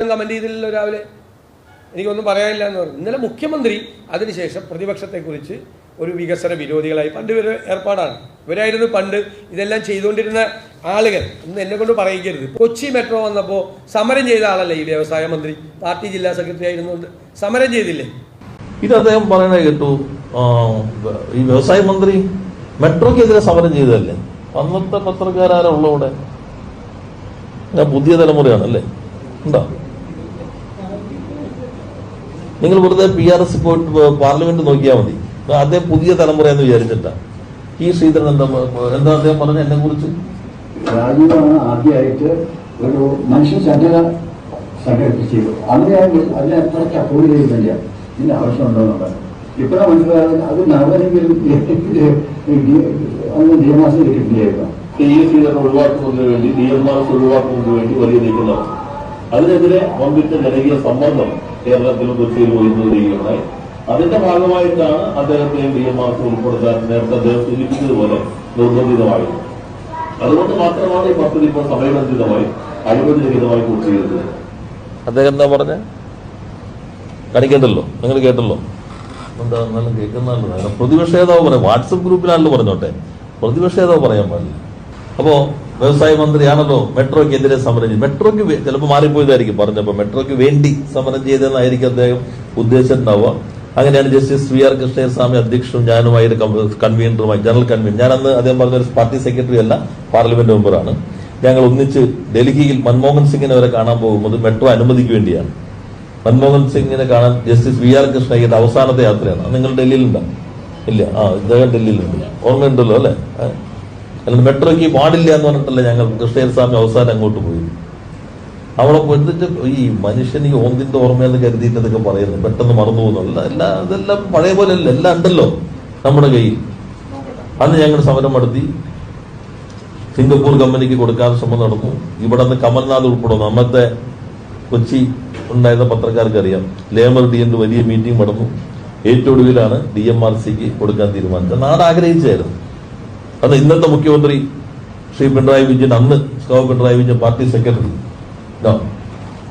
Comment ചെയ്തില്ലല്ലോ രാവിലെ. എനിക്കൊന്നും പറയാനില്ല എന്ന് പറഞ്ഞു. ഇന്നലെ മുഖ്യമന്ത്രി അതിനുശേഷം പ്രതിപക്ഷത്തെക്കുറിച്ച് ഒരു വികസന വിരോധികളായി പണ്ട് ഇവർ ഏർപ്പാടാണ്, ഇവരായിരുന്നു പണ്ട് ഇതെല്ലാം ചെയ്തുകൊണ്ടിരുന്ന ആളുകൾ. ഇന്ന് എന്നെ കൊണ്ട് പറയിക്കരുത്. കൊച്ചി മെട്രോ വന്നപ്പോൾ സമരം ചെയ്ത ആളല്ലേ ഈ വ്യവസായ മന്ത്രി, പാർട്ടി ജില്ലാ സെക്രട്ടറി ആയിരുന്നുകൊണ്ട് സമരം ചെയ്തില്ലേ? ഇത് അദ്ദേഹം പറയുന്നത് കേട്ടു, ഈ വ്യവസായ മന്ത്രി മെട്രോക്കെതിരെ സമരം ചെയ്തതല്ലേ? അന്നത്തെ പത്രക്കാരാരോ ഉള്ളവിടെ പുതിയ തലമുറയാണല്ലേ? ഉണ്ടോ? നിങ്ങൾ വെറുതെ PRS പോയിട്ട് പാർലമെന്റ് നോക്കിയാൽ മതി. അദ്ദേഹം പുതിയ തലമുറയെന്ന് വിചാരിച്ചിട്ടാ. ഈ ശ്രീധരൻ എന്താ അദ്ദേഹം പറഞ്ഞ എന്നെ കുറിച്ച്? രാജീവാണ് ആദ്യമായിട്ട് ഒരു മനുഷ്യ സംഘടന സംഘടിപ്പിച്ചത്. അന്ന് അതിനെ അത്രയ്ക്ക് അപ്രൂവ് ചെയ്യുന്നില്ല, ഇതിന്റെ ആവശ്യമുണ്ടോന്നുള്ളത്. ഇപ്പോഴാണ് മനസ്സിലാകുന്നത് അത് നടന്നെങ്കിലും അന്ന് നിയമാസം കിട്ടില്ലായിരുന്നു. ഒഴിവാക്കുന്നതിന് വേണ്ടി DMRS ഒഴിവാക്കുന്നതിന് വേണ്ടി വലിയ നീക്കം നടത്തി. അതിനെതിരെ വമ്പിച്ച ജനകീയ സമ്മർദ്ദം കേരളത്തിലും കൊച്ചിയിലും ഉയർന്നുവരികയുണ്ടായി. അതിന്റെ ഭാഗമായിട്ടാണ് അദ്ദേഹത്തെയും DMRS ഉൾപ്പെടുത്താൻ നേരത്തെ അദ്ദേഹം സൂചിപ്പിച്ചതുപോലെ നിർബന്ധിതമായത്. അതുകൊണ്ട് മാത്രമാണ് ഈ പദ്ധതി ഇപ്പോൾ സമയബന്ധിതമായി അഴിമതിരഹിതമായി പൂർത്തീകരിച്ചത്. അദ്ദേഹം എന്താ പറഞ്ഞ കാണിക്കണ്ടല്ലോ, നിങ്ങൾ കേട്ടല്ലോ. എന്താ എന്നാലും കേൾക്കുന്നതാണ്. പ്രതിപക്ഷ നേതാവ് പറയാം, വാട്സപ്പ് ഗ്രൂപ്പിലാണല്ലോ പറഞ്ഞോട്ടെ, പ്രതിപക്ഷ നേതാവ് പറയാൻ പാടില്ല. അപ്പോ വ്യവസായ മന്ത്രിയാണല്ലോ മെട്രോയ്ക്കെതിരെ സമരം ചെയ്ത്, മെട്രോയ്ക്ക് ചിലപ്പോൾ മാറിപ്പോയതായിരിക്കും പറഞ്ഞപ്പോ, മെട്രോയ്ക്ക് വേണ്ടി സമരം ചെയ്തെന്നായിരിക്കും അദ്ദേഹം ഉദ്ദേശിച്ചിട്ടുണ്ടാവുക. അങ്ങനെയാണ് ജസ്റ്റിസ് VR കൃഷ്ണസ്വാമി അധ്യക്ഷനും ഞാനുമായി കൺവീനറുമായി ജനറൽ കൺവീനർ, ഞാനന്ന് അദ്ദേഹം പറഞ്ഞ പാർട്ടി സെക്രട്ടറി അല്ല, പാർലമെന്റ് മെമ്പറാണ്. ഞങ്ങൾ ഒന്നിച്ച് ഡൽഹിയിൽ മൻമോഹൻ സിംഗിനെ വരെ കാണാൻ പോകുന്നത് മെട്രോ അനുമതിക്ക് വേണ്ടിയാണ്. മൻമോഹൻ സിംഗിനെ കാണാൻ ജസ്റ്റിസ് VR കൃഷ്ണയ്യന്റെ അവസാനത്തെ യാത്രയാണ്. നിങ്ങൾ ഡൽഹിയിലുണ്ടോ? ഇല്ല. ഇദ്ദേഹം ഡൽഹിയിലുണ്ട്, ഓർമ്മയുണ്ടല്ലോ അല്ലെ? അല്ലാണ്ട് മെട്രോയ്ക്ക് പാടില്ല എന്ന് പറഞ്ഞിട്ടല്ലേ ഞങ്ങൾ കൃഷ്ണസ്വാമി അവസാനം അങ്ങോട്ട് പോയി. അവിടെ പോയിട്ട് ഈ മനുഷ്യൻ ഈ ഓന്തിന്റെ ഓർമ്മയെന്ന് കരുതിയിട്ടതൊക്കെ പറയുന്നു, പെട്ടെന്ന് മറന്നു പോകുന്നു. ഇതെല്ലാം പഴയ പോലെ അല്ല, എല്ലാം ഉണ്ടല്ലോ നമ്മുടെ കയ്യിൽ. അന്ന് ഞങ്ങൾ സമരം നടത്തി, സിംഗപ്പൂർ കമ്പനിക്ക് കൊടുക്കാൻ ശ്രമം നടന്നു. ഇവിടെ നിന്ന് കമൽനാഥ് ഉൾപ്പെടെ അന്നത്തെ കൊച്ചി ഉണ്ടായിരുന്ന പത്രക്കാർക്ക് അറിയാം, ലേബർ DN വലിയ മീറ്റിംഗ് നടന്നു. ഏറ്റവും ഒടുവിലാണ് DMRCക്ക് കൊടുക്കാൻ തീരുമാനിച്ചത്. നാട് ആഗ്രഹിച്ചായിരുന്നു. അന്ന് ഇന്നത്തെ മുഖ്യമന്ത്രി ശ്രീ പിണറായി വിജയൻ, അന്ന് പിണറായി വിജയൻ പാർട്ടി സെക്രട്ടറി.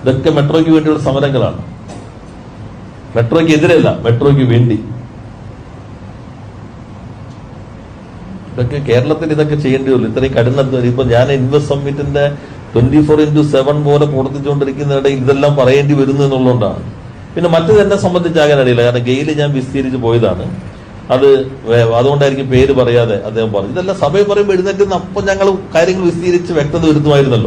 ഇതൊക്കെ മെട്രോയ്ക്ക് വേണ്ടിയുള്ള സമരങ്ങളാണ്. മെട്രോയ്ക്ക് എതിരല്ല, മെട്രോയ്ക്ക് വേണ്ടി. ഇതൊക്കെ കേരളത്തിൽ ഇതൊക്കെ ചെയ്യേണ്ടി വരും. ഇത്രയും കഠിന ഇപ്പൊ ഞാൻ ഇൻവെസ്റ്റ് സമ്മിറ്റിന്റെ 24x7 പോലെ പ്രവർത്തിച്ചുകൊണ്ടിരിക്കുന്നതിനിടയിൽ ഇതെല്ലാം പറയേണ്ടി വരുന്നു എന്നുള്ളതുകൊണ്ടാണ്. പിന്നെ മറ്റു എന്നെ സംബന്ധിച്ചാകാൻ അറിയില്ല, കാരണം ഗെയില് ഞാൻ വിസ്തീരിച്ച് പോയതാണ്. അതുകൊണ്ടായിരിക്കും പേര് പറയാതെ അദ്ദേഹം പറഞ്ഞു. ഇതെല്ലാം സഭയിൽ പറയുമ്പോൾ എഴുന്നേറ്റ് അപ്പം ഞങ്ങൾ കാര്യങ്ങൾ വിസ്തീരിച്ച് വ്യക്തത വരുത്തുമായിരുന്നല്ലോ.